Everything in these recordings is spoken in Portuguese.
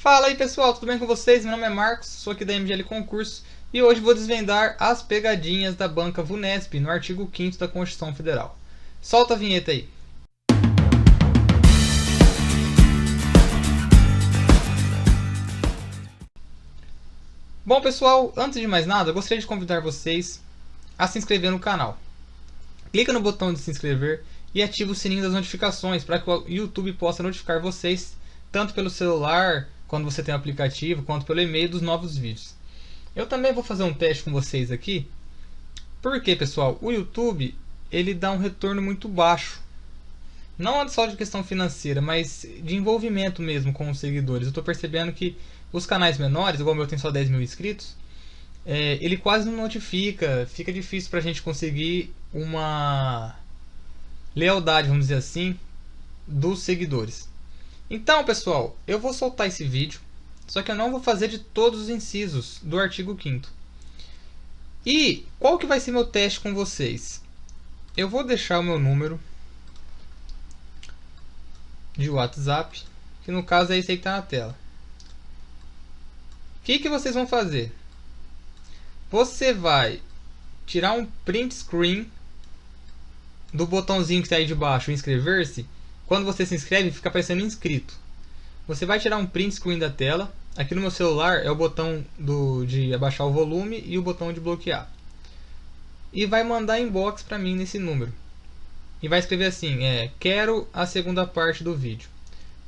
Fala aí pessoal, tudo bem com vocês? Meu nome é Marcos, sou aqui da MGL Concurso e hoje vou desvendar as pegadinhas da banca VUNESP no artigo 5º da Constituição Federal. Solta a vinheta aí. Bom pessoal, antes de mais nada, eu gostaria de convidar vocês a se inscrever no canal. Clica no botão de se inscrever e ativa o sininho das notificações para que o YouTube possa notificar vocês tanto pelo celular, quando você tem o aplicativo, quanto pelo e-mail dos novos vídeos. Eu também vou fazer um teste com vocês aqui. Porque, pessoal, o YouTube ele dá um retorno muito baixo. Não só de questão financeira, mas de envolvimento mesmo com os seguidores. Eu estou percebendo que os canais menores, igual o meu tem só 10 mil inscritos, ele quase não notifica. Fica difícil para a gente conseguir uma lealdade, vamos dizer assim, dos seguidores. Então, pessoal, eu vou soltar esse vídeo, só que eu não vou fazer de todos os incisos do artigo 5º. E qual que vai ser meu teste com vocês? Eu vou deixar o meu número de WhatsApp, que no caso é esse aí que está na tela. O que vocês vão fazer? Você vai tirar um print screen do botãozinho que está aí de baixo, inscrever-se. Quando você se inscreve, fica aparecendo inscrito. Você vai tirar um print screen da tela. Aqui no meu celular é o botão de abaixar o volume e o botão de bloquear. E vai mandar inbox para mim nesse número. E vai escrever assim, quero a segunda parte do vídeo.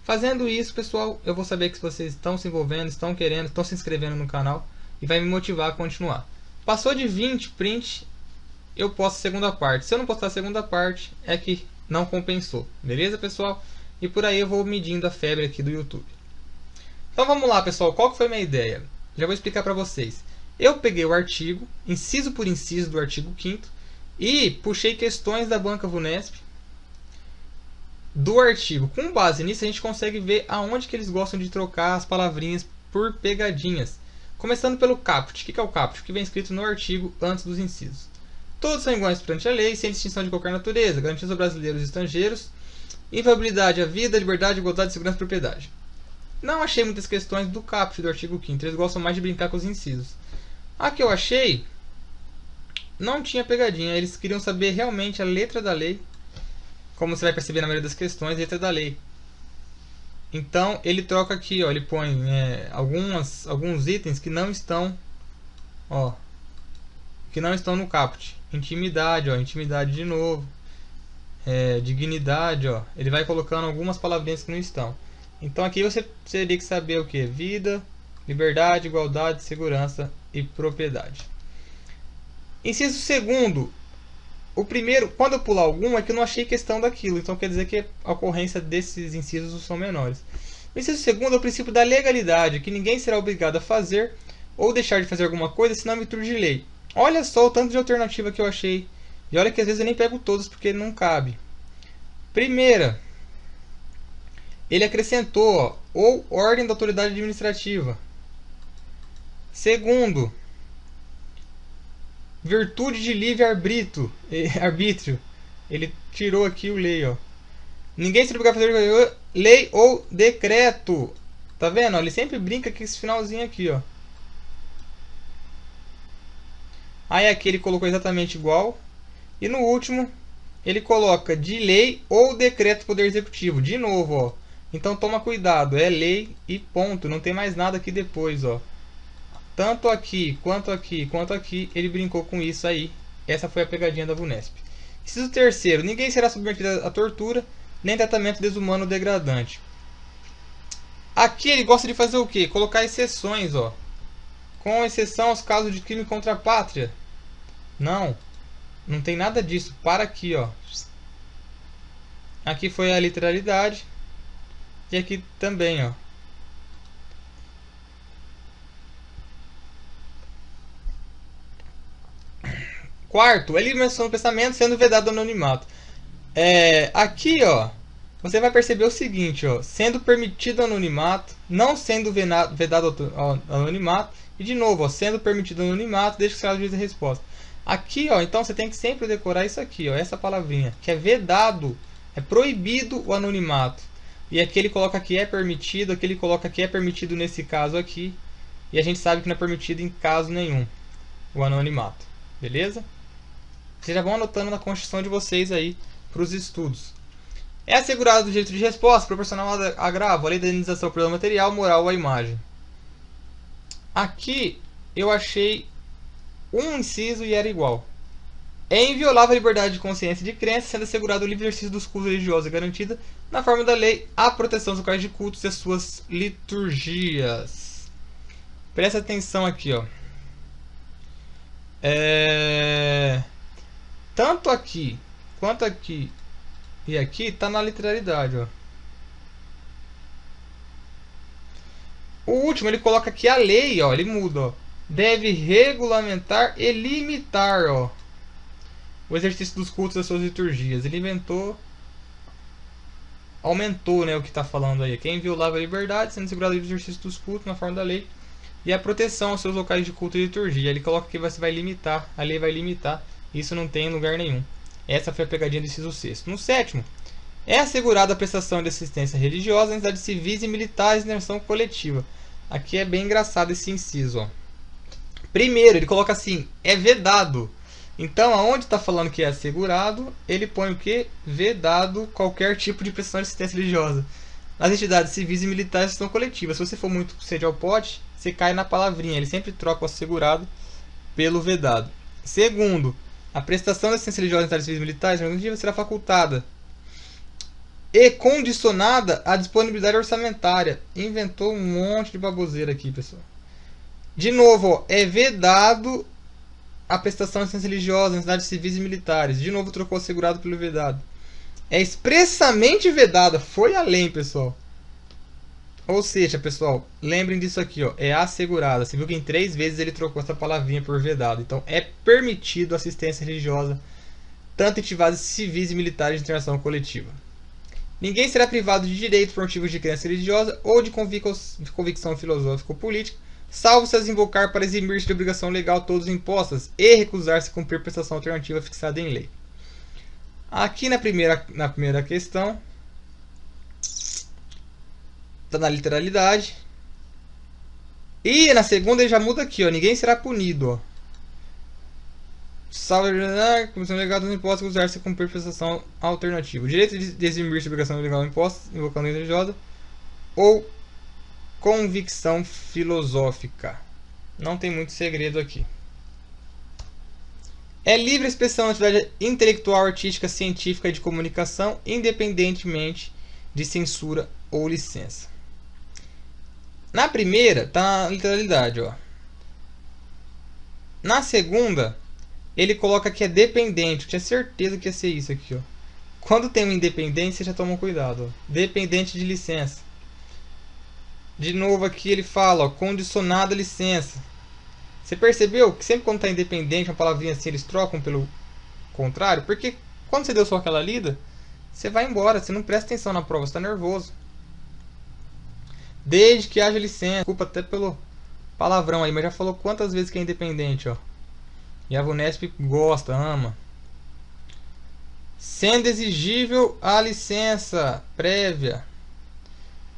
Fazendo isso, pessoal, eu vou saber que vocês estão se envolvendo, estão querendo, estão se inscrevendo no canal. E vai me motivar a continuar. Passou de 20 print, eu posto a segunda parte. Se eu não postar a segunda parte, é que não compensou. Beleza, pessoal? E por aí eu vou medindo a febre aqui do YouTube. Então vamos lá, pessoal. Qual que foi a minha ideia? Já vou explicar para vocês. Eu peguei o artigo, inciso por inciso do artigo 5º, e puxei questões da banca VUNESP do artigo. Com base nisso, a gente consegue ver aonde que eles gostam de trocar as palavrinhas por pegadinhas. Começando pelo caput. O que é o caput? O que vem escrito no artigo antes dos incisos. Todos são iguais perante a lei, sem distinção de qualquer natureza, garantias aos brasileiros e estrangeiros, inviolabilidade à vida, liberdade, igualdade, segurança e propriedade. Não achei muitas questões do caput do artigo 5º, eles gostam mais de brincar com os incisos. A que eu achei não tinha pegadinha, eles queriam saber realmente a letra da lei, como você vai perceber na maioria das questões, a letra da lei. Então ele troca aqui, ele põe alguns itens que não estão, no caput. Intimidade, intimidade de novo. Dignidade, ele vai colocando algumas palavrinhas que não estão. Então aqui você teria que saber o que? Vida, liberdade, igualdade, segurança e propriedade. Inciso segundo. O primeiro, quando eu pular algum, é que eu não achei questão daquilo. Então quer dizer que a ocorrência desses incisos são menores. O inciso segundo é o princípio da legalidade, que ninguém será obrigado a fazer ou deixar de fazer alguma coisa senão em virtude de lei. Olha só o tanto de alternativa que eu achei. E olha que às vezes eu nem pego todas porque não cabe. Primeira, ele acrescentou ou ordem da autoridade administrativa. Segundo, virtude de livre arbítrio. Ele tirou aqui o lei. Ninguém se obriga a fazer lei ou decreto. Tá vendo? Ele sempre brinca com esse finalzinho aqui. Aí aqui ele colocou exatamente igual. E no último, ele coloca de lei ou decreto do Poder Executivo. De novo, Então toma cuidado, é lei e ponto. Não tem mais nada aqui depois, Tanto aqui, quanto aqui, quanto aqui, ele brincou com isso aí. Essa foi a pegadinha da VUNESP. Inciso terceiro, ninguém será submetido à tortura, nem tratamento desumano ou degradante. Aqui ele gosta de fazer o quê? Colocar exceções, Com exceção aos casos de crime contra a pátria. Não tem nada disso. Para aqui, Aqui foi a literalidade. E aqui também, Quarto, eliminação do pensamento sendo vedado o anonimato. Aqui, você vai perceber o seguinte, sendo permitido o anonimato, não sendo vedado o anonimato, e de novo, sendo permitido o anonimato, deixa que o juiz a resposta. Aqui, então você tem que sempre decorar isso aqui, essa palavrinha, que é vedado, é proibido o anonimato. E aqui ele coloca que é permitido, aqui ele coloca que é permitido nesse caso aqui. E a gente sabe que não é permitido em caso nenhum o anonimato. Beleza? Vocês já vão anotando na Constituição de vocês aí para os estudos. É assegurado o direito de resposta proporcional ao agravo, a lei da indenização pelo material, moral ou a imagem. Aqui eu achei um inciso e era igual. É inviolável a liberdade de consciência e de crença, sendo assegurado o livre exercício dos cultos religiosos e garantida, na forma da lei, a proteção dos locais de cultos e as suas liturgias. Presta atenção aqui, ó. Tanto aqui quanto aqui e aqui está na literalidade, ó. O último ele coloca que a lei, ó, ele muda, ó, deve regulamentar e limitar, ó, o exercício dos cultos das suas liturgias. Ele aumentou, né, o que está falando aí. Quem inviolável a liberdade, sendo segurado o exercício dos cultos na forma da lei e a proteção aos seus locais de culto e liturgia. Ele coloca que você vai limitar, a lei vai limitar. Isso não tem em lugar nenhum. Essa foi a pegadinha do inciso 6º. No 7º, é assegurada a prestação de assistência religiosa em entidades civis e militares em ação coletiva. Aqui é bem engraçado esse inciso, ó. Primeiro, ele coloca assim, é vedado. Então, aonde está falando que é assegurado, ele põe o que? Vedado qualquer tipo de prestação de assistência religiosa nas entidades civis e militares em ação coletiva. Se você for muito sede ao pote, você cai na palavrinha. Ele sempre troca o assegurado pelo vedado. Segundo, a prestação de assistência religiosa em entidades civis e militares será facultada e condicionada à disponibilidade orçamentária. Inventou um monte de baboseira aqui, pessoal. De novo, ó, é vedado a prestação de assistência religiosa em entidades civis e militares. De novo, trocou assegurado pelo vedado. É expressamente vedada. Foi além, pessoal. Ou seja, pessoal, lembrem disso aqui, ó, é assegurada. Você viu que em 3 vezes ele trocou essa palavrinha por vedado. Então, é permitido assistência religiosa, tanto em entidades civis e militares de interação coletiva. Ninguém será privado de direito por motivos de crença religiosa ou de convicção filosófica ou política, salvo se as invocar para eximir-se de obrigação legal todos impostas e recusar-se a cumprir prestação alternativa fixada em lei. Aqui na primeira questão, está na literalidade. E na segunda ele já muda aqui, ó, ninguém será punido, ó. Salvo a comissão legal dos impostos, recusar-se a cumprir prestação alternativa. O direito de eximir-se de obrigação legal de impostos, invocando a religiosa ou convicção filosófica. Não tem muito segredo aqui. É livre a expressão na atividade intelectual, artística, científica e de comunicação, independentemente de censura ou licença. Na primeira, está na literalidade, ó. Na segunda, ele coloca que é dependente. Eu tinha certeza que ia ser isso aqui, ó. Quando tem um independente, você já toma cuidado, ó. Dependente de licença. De novo aqui ele fala, ó, condicionado a licença. Você percebeu que sempre quando está independente, uma palavrinha assim, eles trocam pelo contrário? Porque quando você deu só aquela lida, você vai embora, você não presta atenção na prova, você está nervoso. Desde que haja licença. Desculpa até pelo palavrão aí, mas já falou quantas vezes que é independente, ó. E a VUNESP gosta, ama. Sendo exigível a licença prévia,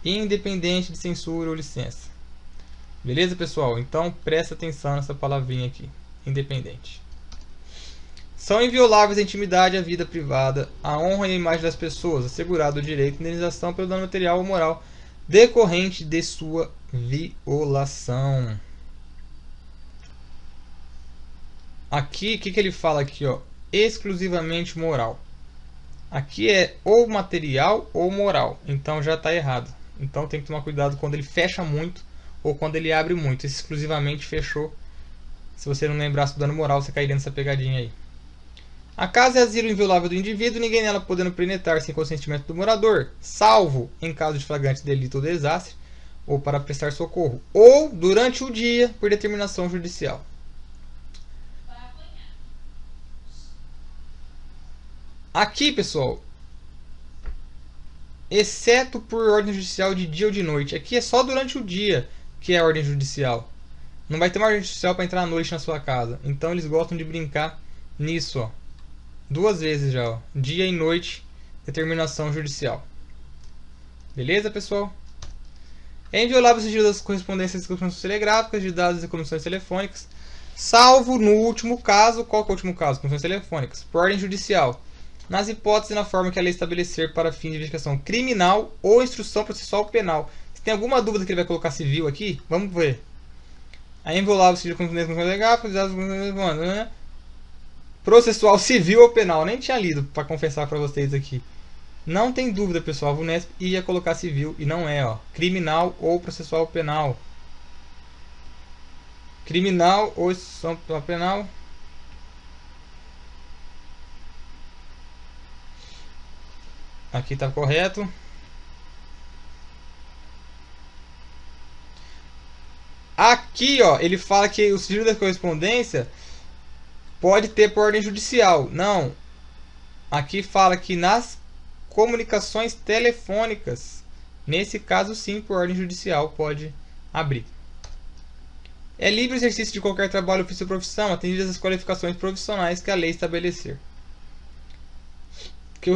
independente de censura ou licença. Beleza, pessoal? Então presta atenção nessa palavrinha aqui, independente. São invioláveis a intimidade, a vida privada, a honra e a imagem das pessoas, assegurado o direito de indenização pelo dano material ou moral decorrente de sua violação. Aqui, o que ele fala aqui, ó? Exclusivamente moral. Aqui é ou material ou moral, então já está errado. Então tem que tomar cuidado quando ele fecha muito ou quando ele abre muito. Esse exclusivamente fechou. Se você não lembrasse do dano moral, você cairia nessa pegadinha aí. A casa é asilo inviolável do indivíduo, ninguém nela podendo penetrar sem consentimento do morador, salvo em caso de flagrante delito ou desastre, ou para prestar socorro, ou durante o dia por determinação judicial. Aqui, pessoal, exceto por ordem judicial de dia ou de noite. Aqui é só durante o dia que é ordem judicial. Não vai ter uma ordem judicial para entrar à noite na sua casa. Então eles gostam de brincar nisso, ó. 2 vezes já, ó. Dia e noite, determinação judicial. Beleza, pessoal? É inviolável o sigilo das correspondências e comissões telegráficas, de dados e comissões telefônicas, salvo no último caso. Qual que é o último caso? Comissões telefônicas. Por ordem judicial. Nas hipóteses e na forma que a lei estabelecer para fim de investigação criminal ou instrução processual penal. Se tem alguma dúvida que ele vai colocar civil aqui, vamos ver. É inviolável o sigilo das comissões telegráficas, dados processual civil ou penal. Nem tinha lido para confessar para vocês aqui. Não tem dúvida, pessoal, a VUNESP ia colocar civil e não é, ó. Criminal ou processual penal. Criminal ou instrução penal. Aqui está correto. Aqui, ó, ele fala que o sigilo da correspondência pode ter por ordem judicial. Não. Aqui fala que nas comunicações telefônicas, nesse caso sim, por ordem judicial pode abrir. É livre o exercício de qualquer trabalho, ofício ou profissão, atendidas as qualificações profissionais que a lei estabelecer.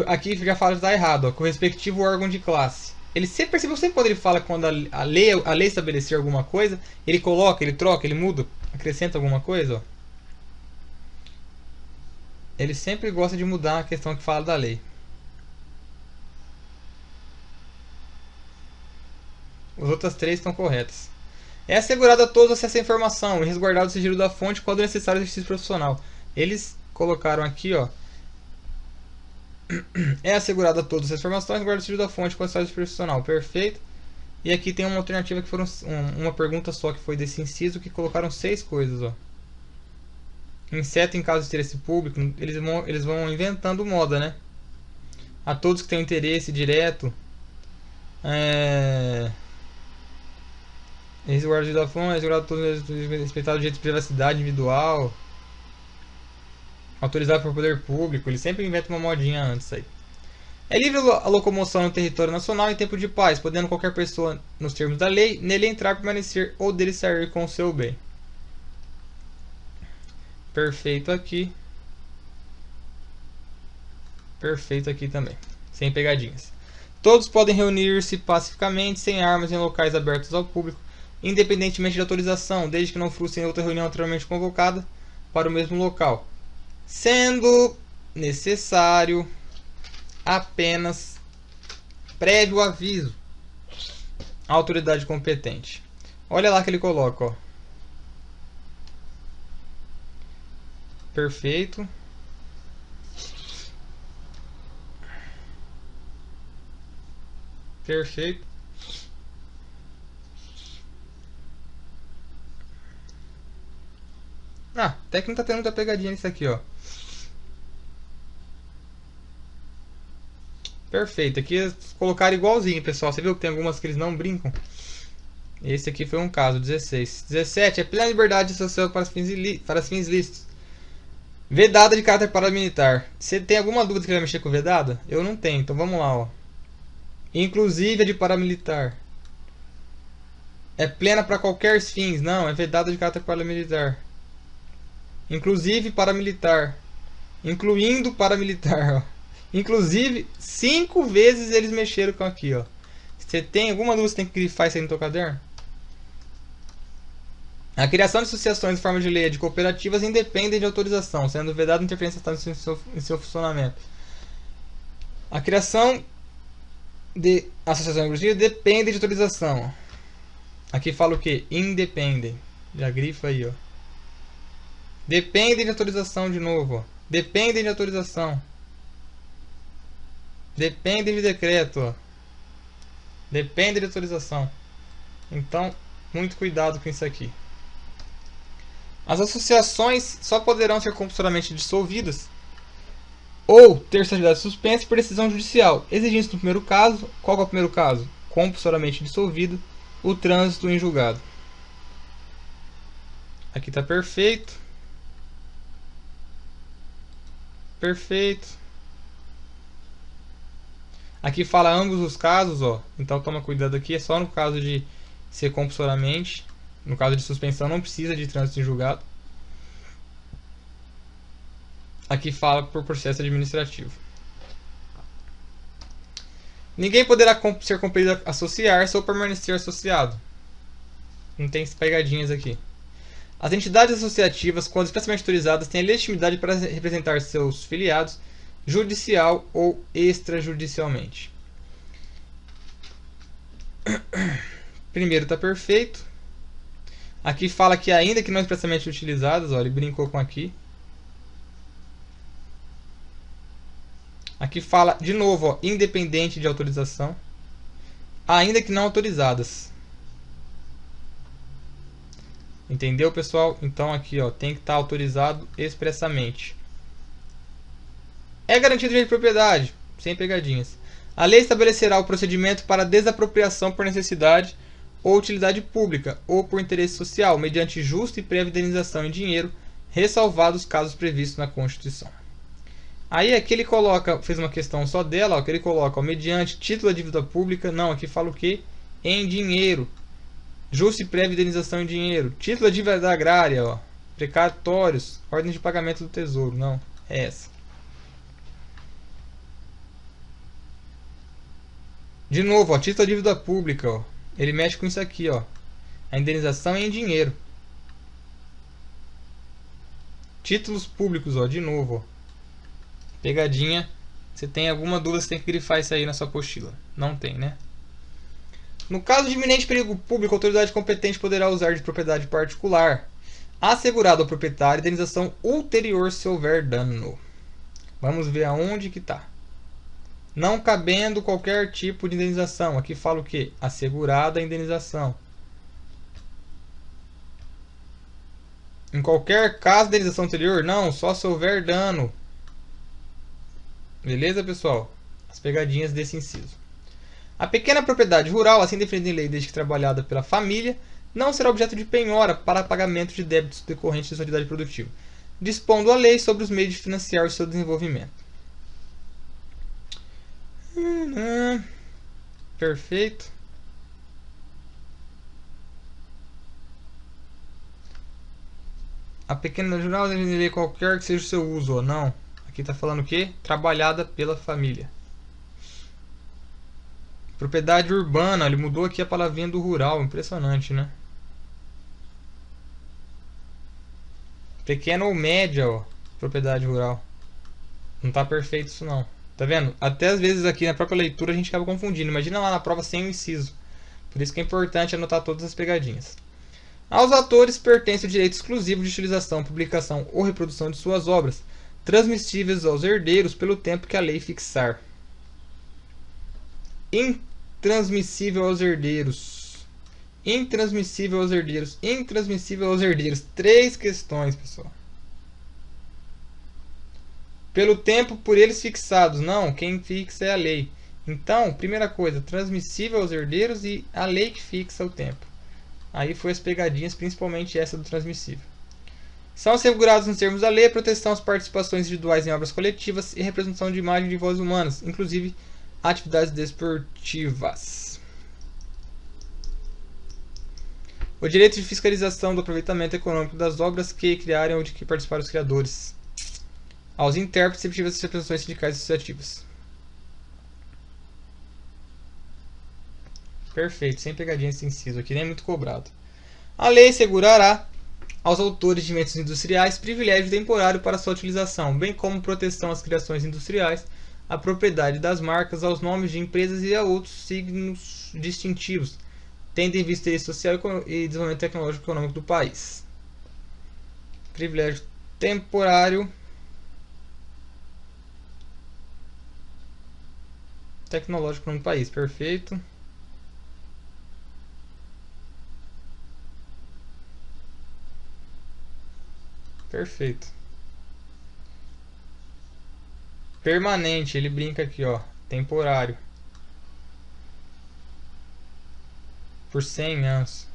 Aqui já fala que está errado, ó, com o respectivo órgão de classe. Ele sempre percebeu, sempre quando ele fala quando a lei estabelecer alguma coisa, ele coloca, ele troca, ele muda, acrescenta alguma coisa, ó. Ele sempre gosta de mudar a questão que fala da lei. As outras três estão corretas. É assegurado a todos acesso à informação e resguardado o sigilo da fonte quando necessário o exercício profissional. Eles colocaram aqui, ó. É assegurado a todos acesso à informação e resguardado o sigilo da fonte quando necessário o exercício profissional. Perfeito. E aqui tem uma alternativa que foram uma pergunta só que foi desse inciso que colocaram 6 coisas, ó. Inseto em caso de interesse público, eles vão inventando moda, né? A todos que têm interesse direto. Resguardo da fonte, resguardo todos respeitado o direito de privacidade individual. Autorizado por poder público. Ele sempre inventa uma modinha antes aí. É livre a locomoção no território nacional em tempo de paz, podendo qualquer pessoa, nos termos da lei, nele entrar, permanecer ou dele sair com o seu bem. Perfeito aqui. Perfeito aqui também. Sem pegadinhas. Todos podem reunir-se pacificamente, sem armas, em locais abertos ao público, independentemente de autorização, desde que não frustrem outra reunião anteriormente convocada para o mesmo local, sendo necessário apenas prévio aviso à autoridade competente. Olha lá que ele coloca, ó. Perfeito. Perfeito. Até que não tá tendo muita pegadinha nisso aqui, ó. Perfeito. Aqui eles colocaram igualzinho, pessoal. Você viu que tem algumas que eles não brincam? Esse aqui foi um caso, 16. 17. É plena liberdade social para fins lícitos. Vedada de caráter paramilitar. Você tem alguma dúvida que vai mexer com vedada? Eu não tenho, então vamos lá, ó. Inclusive a de paramilitar. É plena para qualquer fins. Não, é vedada de caráter paramilitar. Inclusive paramilitar. Incluindo paramilitar, ó. Inclusive, 5 vezes eles mexeram com aqui, ó. Você tem alguma dúvida, você tem que grifar isso aí no teu caderno? A criação de associações em forma de lei de cooperativas independem de autorização, sendo vedada interferência estatal em seu funcionamento. A criação de associações cooperativas depende de autorização. Aqui fala o que? Independem. Já grifa aí, ó. Dependem de autorização de novo, ó. Dependem de autorização. Dependem de decreto, ó. Depende de autorização. Então, muito cuidado com isso aqui. As associações só poderão ser compulsoriamente dissolvidas ou ter sua atividade suspensa por decisão judicial, exigindo no primeiro caso, qual é o primeiro caso? Compulsoriamente dissolvido, o trânsito em julgado. Aqui está perfeito. Perfeito. Aqui fala ambos os casos, ó. Então toma cuidado aqui, é só no caso de ser compulsoriamente. No caso de suspensão não precisa de trânsito em julgado. Aqui fala por processo administrativo. Ninguém poderá ser compelido a associar-se ou permanecer associado. Não tem pegadinhas aqui. As entidades associativas, quando expressamente autorizadas, têm a legitimidade para representar seus filiados judicial ou extrajudicialmente. Primeiro está perfeito. Aqui fala que ainda que não expressamente utilizadas, ó, ele brincou com aqui. Aqui fala de novo, ó, independente de autorização, ainda que não autorizadas. Entendeu, pessoal? Então aqui, ó, tem que estar autorizado expressamente. É garantido o direito de propriedade, sem pegadinhas. A lei estabelecerá o procedimento para desapropriação por necessidade ou utilidade pública ou por interesse social, mediante justa e prévia indenização em dinheiro, ressalvados os casos previstos na Constituição. Aí aqui ele coloca, fez uma questão só dela, ó, que ele coloca, ó, mediante título de dívida pública, não, aqui fala o quê? Em dinheiro. Justa e prévia indenização em dinheiro. Título de dívida agrária, ó, precatórios, ordem de pagamento do tesouro, não, é essa. De novo, ó, título de dívida pública, ó, ele mexe com isso aqui, ó, a indenização é em dinheiro. Títulos públicos, ó, de novo, ó. Pegadinha. Você tem alguma dúvida, você tem que grifar isso aí na sua apostila. Não tem, né? No caso de iminente perigo público, a autoridade competente poderá usar de propriedade particular, assegurado ao proprietário, indenização ulterior se houver dano. Vamos ver aonde que está. Não cabendo qualquer tipo de indenização. Aqui fala o quê? Assegurada a indenização. Em qualquer caso de indenização ulterior? Não, só se houver dano. Beleza, pessoal? As pegadinhas desse inciso. A pequena propriedade rural, assim definida em lei desde que trabalhada pela família, não será objeto de penhora para pagamento de débitos decorrentes de sua atividade produtiva, dispondo a lei sobre os meios de financiar o seu desenvolvimento. Perfeito. A pequena rural deve ler qualquer que seja o seu uso ou não. Aqui está falando o quê? Trabalhada pela família. Propriedade urbana, ele mudou aqui a palavrinha do rural, impressionante, né? Pequena ou média, ó, propriedade rural. Não está perfeito isso não. Tá vendo? Até às vezes aqui na própria leitura a gente acaba confundindo. Imagina lá na prova sem o inciso. Por isso que é importante anotar todas as pegadinhas. Aos autores pertence o direito exclusivo de utilização, publicação ou reprodução de suas obras, transmissíveis aos herdeiros pelo tempo que a lei fixar. Intransmissível aos herdeiros. Intransmissível aos herdeiros. Intransmissível aos herdeiros. 3 questões, pessoal. Pelo tempo por eles fixados. Não, quem fixa é a lei. Então, primeira coisa, transmissível aos herdeiros e a lei que fixa o tempo. Aí foi as pegadinhas, principalmente essa do transmissível. São assegurados nos termos da lei a proteção às participações individuais em obras coletivas e representação de imagem de vozes humanas, inclusive atividades desportivas. O direito de fiscalização do aproveitamento econômico das obras que criarem ou de que participaram os criadores. Aos intérpretes e representações sindicais e associativas. Perfeito, sem pegadinha esse inciso aqui, nem muito cobrado. A lei assegurará aos autores de inventos industriais privilégio temporário para sua utilização, bem como proteção às criações industriais, à propriedade das marcas, aos nomes de empresas e a outros signos distintivos, tendo em vista o interesse social e desenvolvimento tecnológico e econômico do país. Privilégio temporário tecnológico no país, perfeito. Perfeito. Permanente, ele brinca aqui, ó, temporário. Por 100 anos.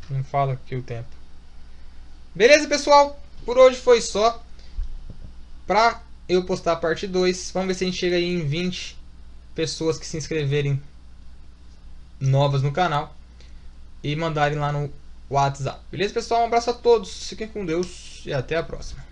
Não fala aqui o tempo. Beleza, pessoal? Por hoje foi só. Pra eu postar a parte 2, vamos ver se a gente chega aí em 20 pessoas que se inscreverem novas no canal e mandarem lá no WhatsApp. Beleza, pessoal? Um abraço a todos. Fiquem com Deus e até a próxima.